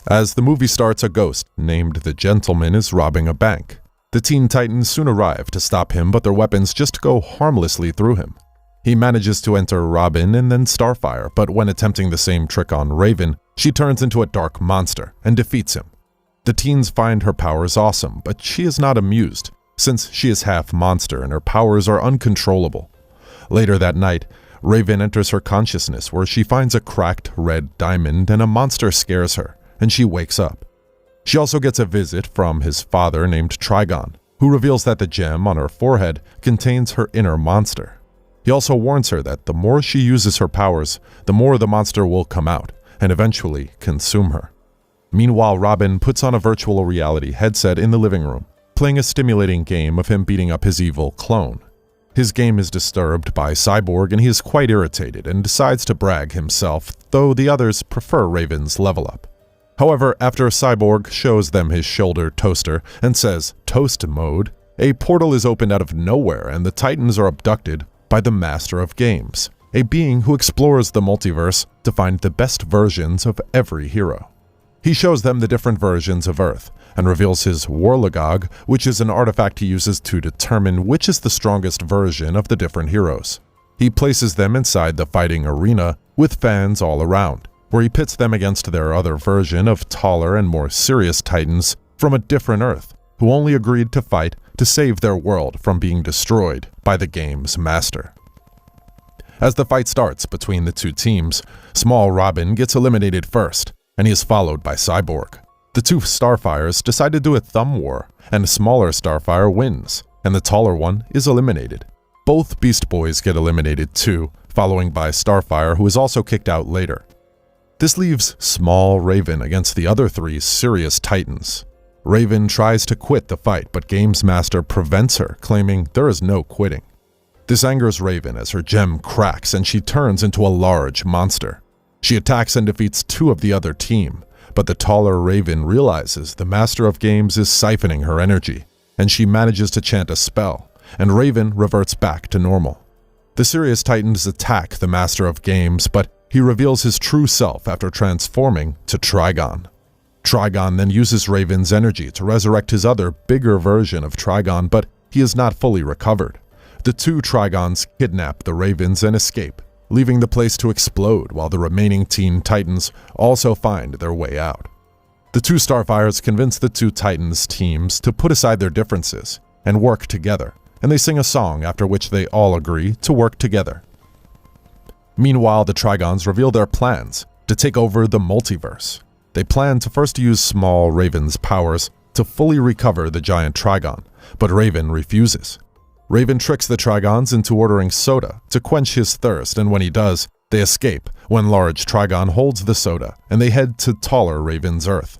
As the movie starts, a ghost named the Gentleman is robbing a bank. The Teen Titans soon arrive to stop him, but their weapons just go harmlessly through him. He manages to enter Robin and then Starfire, but when attempting the same trick on Raven, she turns into a dark monster and defeats him. The teens find her powers awesome, but she is not amused, since she is half monster and her powers are uncontrollable. Later that night, Raven enters her consciousness where she finds a cracked red diamond and a monster scares her, and she wakes up. She also gets a visit from his father named Trigon, who reveals that the gem on her forehead contains her inner monster. He also warns her that the more she uses her powers, the more the monster will come out and eventually consume her. Meanwhile, Robin puts on a virtual reality headset in the living room, playing a stimulating game of him beating up his evil clone. His game is disturbed by Cyborg and he is quite irritated and decides to brag himself, though the others prefer Raven's level up. However, after Cyborg shows them his shoulder toaster and says toast mode, a portal is opened out of nowhere and the Titans are abducted by the Master of Games, a being who explores the multiverse to find the best versions of every hero. He shows them the different versions of Earth and reveals his Warlagog, which is an artifact he uses to determine which is the strongest version of the different heroes. He places them inside the fighting arena with fans all around, where he pits them against their other version of taller and more serious Titans from a different Earth, who only agreed to fight to save their world from being destroyed by the game's master. As the fight starts between the two teams, small Robin gets eliminated first, and he is followed by Cyborg. The two Starfires decide to do a thumb war, and the smaller Starfire wins, and the taller one is eliminated. Both Beast Boys get eliminated too, following by Starfire, who is also kicked out later. This leaves small Raven against the other three serious Titans. Raven tries to quit the fight, but Games Master prevents her, claiming there is no quitting. This angers Raven as her gem cracks and she turns into a large monster. She attacks and defeats two of the other team, but the taller Raven realizes the Master of Games is siphoning her energy, and she manages to chant a spell, and Raven reverts back to normal. The serious Titans attack the Master of Games, but he reveals his true self after transforming to Trigon. Trigon then uses Raven's energy to resurrect his other, bigger version of Trigon, but he is not fully recovered. The two Trigons kidnap the Ravens and escape, leaving the place to explode while the remaining Teen Titans also find their way out. The two Starfires convince the two Titans teams to put aside their differences and work together, and they sing a song after which they all agree to work together. Meanwhile, the Trigons reveal their plans to take over the multiverse. They plan to first use small Raven's powers to fully recover the giant Trigon, but Raven refuses. Raven tricks the Trigons into ordering soda to quench his thirst, and when he does, they escape when large Trigon holds the soda, and they head to taller Raven's Earth.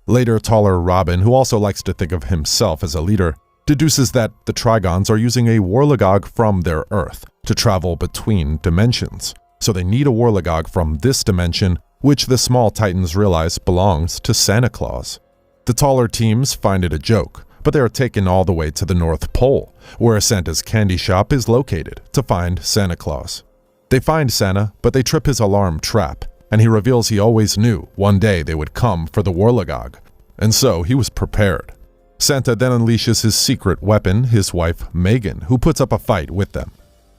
Later, taller Robin, who also likes to think of himself as a leader, deduces that the Trigons are using a Warlagog from their Earth to travel between dimensions, so they need a Warlagog from this dimension, which the small Titans realize belongs to Santa Claus. The taller teams find it a joke, but they are taken all the way to the North Pole, where Santa's candy shop is located, to find Santa Claus. They find Santa, but they trip his alarm trap, and he reveals he always knew one day they would come for the Warlagog, and so he was prepared. Santa then unleashes his secret weapon, his wife Megan, who puts up a fight with them.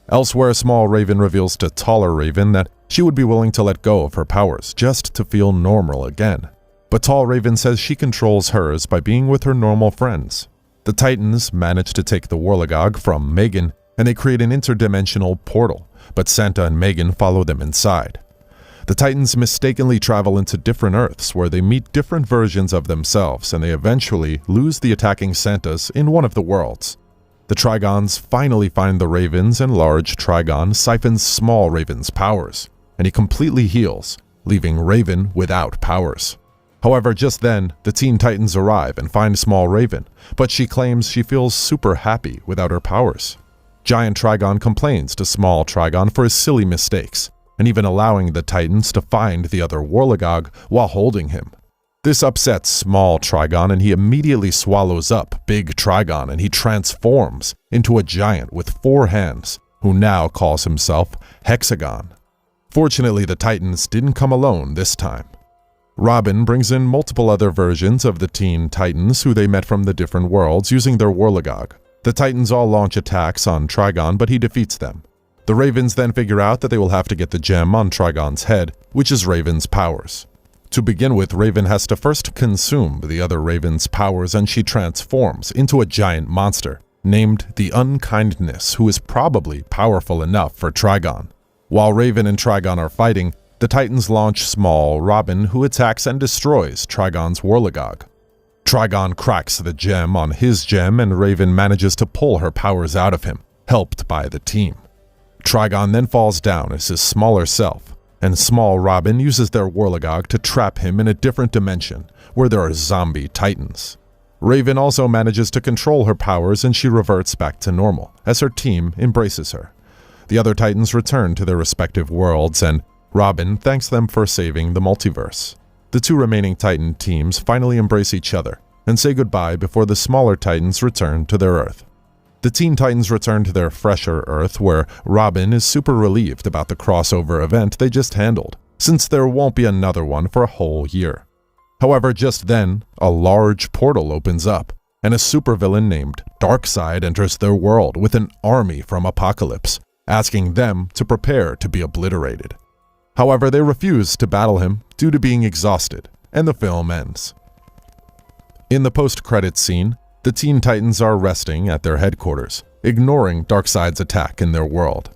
Elsewhere, small Raven reveals to taller Raven that she would be willing to let go of her powers just to feel normal again. But tall Raven says she controls hers by being with her normal friends. The Titans manage to take the Warlagog from Megan, and they create an interdimensional portal, but Santa and Megan follow them inside. The Titans mistakenly travel into different Earths where they meet different versions of themselves, and they eventually lose the attacking Santas in one of the worlds. The Trigons finally find the Ravens, and large Trigon siphons small Raven's powers, and he completely heals, leaving Raven without powers. However, just then, the Teen Titans arrive and find small Raven, but she claims she feels super happy without her powers. Giant Trigon complains to small Trigon for his silly mistakes, and even allowing the Titans to find the other Warlagog while holding him. This upsets small Trigon, and he immediately swallows up big Trigon, and he transforms into a giant with 4 hands, who now calls himself Hexagon. Fortunately, the Titans didn't come alone this time. Robin brings in multiple other versions of the Teen Titans who they met from the different worlds using their Whirligog. The Titans all launch attacks on Trigon, but he defeats them. The Ravens then figure out that they will have to get the gem on Trigon's head, which is Raven's powers. To begin with, Raven has to first consume the other Raven's powers, and she transforms into a giant monster named the Unkindness, who is probably powerful enough for Trigon. While Raven and Trigon are fighting, the Titans launch Small Robin, who attacks and destroys Trigon's Whirligog. Trigon cracks the gem on his gem, and Raven manages to pull her powers out of him, helped by the team. Trigon then falls down as his smaller self, and Small Robin uses their Whirligog to trap him in a different dimension, where there are zombie Titans. Raven also manages to control her powers, and she reverts back to normal, as her team embraces her. The other Titans return to their respective worlds, and Robin thanks them for saving the multiverse. The two remaining Titan teams finally embrace each other and say goodbye before the smaller Titans return to their Earth. The Teen Titans return to their fresher Earth, where Robin is super relieved about the crossover event they just handled, since there won't be another one for a whole year. However, just then, a large portal opens up, and a supervillain named Darkseid enters their world with an army from Apocalypse, asking them to prepare to be obliterated. However, they refuse to battle him due to being exhausted, and the film ends. In the post-credits scene, the Teen Titans are resting at their headquarters, ignoring Darkseid's attack in their world.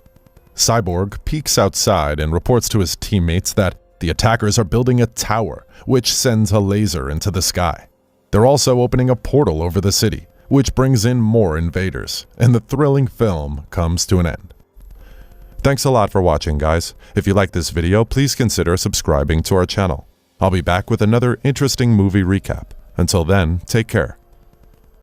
Cyborg peeks outside and reports to his teammates that the attackers are building a tower, which sends a laser into the sky. They're also opening a portal over the city, which brings in more invaders, and the thrilling film comes to an end. Thanks a lot for watching, guys. If you like this video, please consider subscribing to our channel. I'll be back with another interesting movie recap. Until then, take care.